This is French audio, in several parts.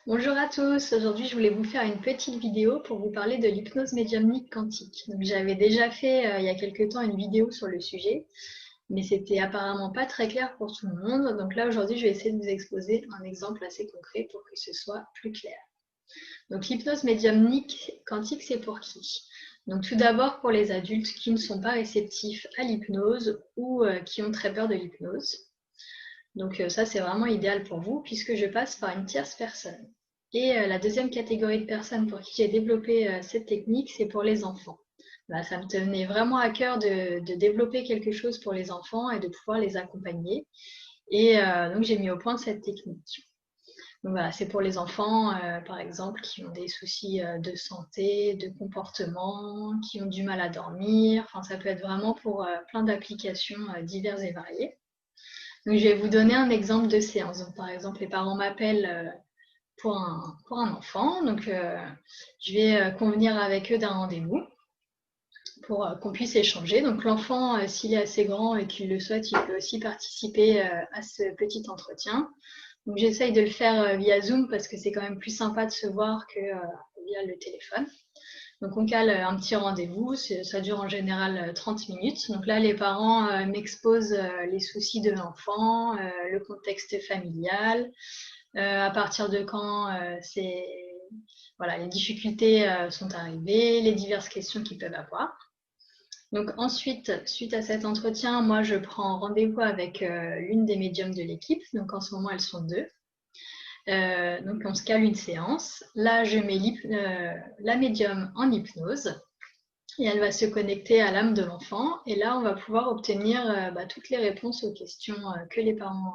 Bonjour à tous, aujourd'hui je voulais vous faire une petite vidéo pour vous parler de l'hypnose médiumnique quantique. Donc j'avais déjà fait il y a quelques temps une vidéo sur le sujet, mais c'était apparemment pas très clair pour tout le monde. Donc là aujourd'hui je vais essayer de vous exposer un exemple assez concret pour que ce soit plus clair. Donc l'hypnose médiumnique quantique, c'est pour qui? Donc tout d'abord pour les adultes qui ne sont pas réceptifs à l'hypnose ou qui ont très peur de l'hypnose. Donc ça, c'est vraiment idéal pour vous puisque je passe par une tierce personne. Et la deuxième catégorie de personnes pour qui j'ai développé cette technique, c'est pour les enfants. Bah, ça me tenait vraiment à cœur de développer quelque chose pour les enfants et de pouvoir les accompagner. Et donc j'ai mis au point cette technique. Donc voilà, c'est pour les enfants, par exemple, qui ont des soucis de santé, de comportement, qui ont du mal à dormir. Enfin, ça peut être vraiment pour plein d'applications diverses et variées. Donc, je vais vous donner un exemple de séance. Donc, par exemple, les parents m'appellent pour un enfant. Donc, je vais convenir avec eux d'un rendez-vous pour qu'on puisse échanger. Donc, l'enfant, s'il est assez grand et qu'il le souhaite, il peut aussi participer à ce petit entretien. Donc, j'essaye de le faire via Zoom parce que c'est quand même plus sympa de se voir que via le téléphone. Donc on cale un petit rendez-vous, ça dure en général 30 minutes. Donc là, les parents m'exposent les soucis de l'enfant, le contexte familial, à partir de quand voilà, les difficultés sont arrivées, les diverses questions qu'ils peuvent avoir. Donc ensuite, suite à cet entretien, moi je prends rendez-vous avec l'une des médiums de l'équipe. Donc en ce moment, elles sont deux. Donc on se cale une séance. Là, je mets la médium en hypnose et elle va se connecter à l'âme de l'enfant. Et là, on va pouvoir obtenir toutes les réponses aux questions que les parents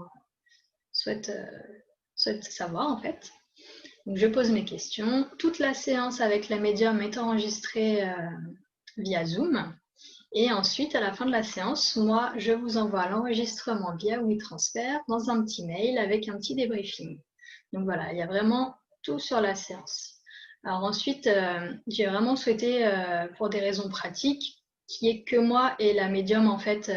souhaitent, souhaitent savoir en fait. Donc je pose mes questions. Toute la séance avec la médium est enregistrée via Zoom. Et ensuite, à la fin de la séance, moi, je vous envoie l'enregistrement via WeTransfer dans un petit mail avec un petit débriefing. Donc voilà, il y a vraiment tout sur la séance. Alors ensuite, j'ai vraiment souhaité, pour des raisons pratiques, qu'il n'y ait que moi et la médium en fait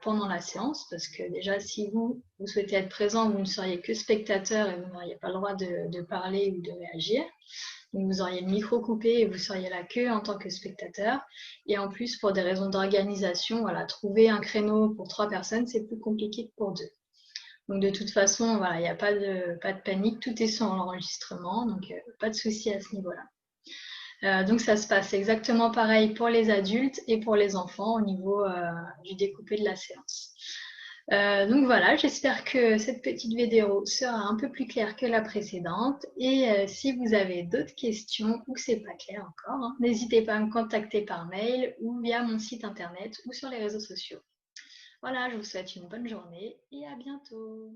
pendant la séance, parce que déjà, si vous souhaitez être présent, vous ne seriez que spectateur et vous n'auriez pas le droit de parler ou de réagir. Donc vous auriez le micro coupé et vous seriez là que en tant que spectateur. Et en plus, pour des raisons d'organisation, voilà, trouver un créneau pour 3 personnes, c'est plus compliqué que pour 2. Donc de toute façon, voilà, il n'y a pas de panique, tout est sur l'enregistrement, donc pas de souci à ce niveau-là. Donc ça se passe exactement pareil pour les adultes et pour les enfants au niveau du découpé de la séance. Donc voilà, j'espère que cette petite vidéo sera un peu plus claire que la précédente. Et si vous avez d'autres questions ou que c'est pas clair encore, hein, n'hésitez pas à me contacter par mail ou via mon site internet ou sur les réseaux sociaux. Voilà, je vous souhaite une bonne journée et à bientôt.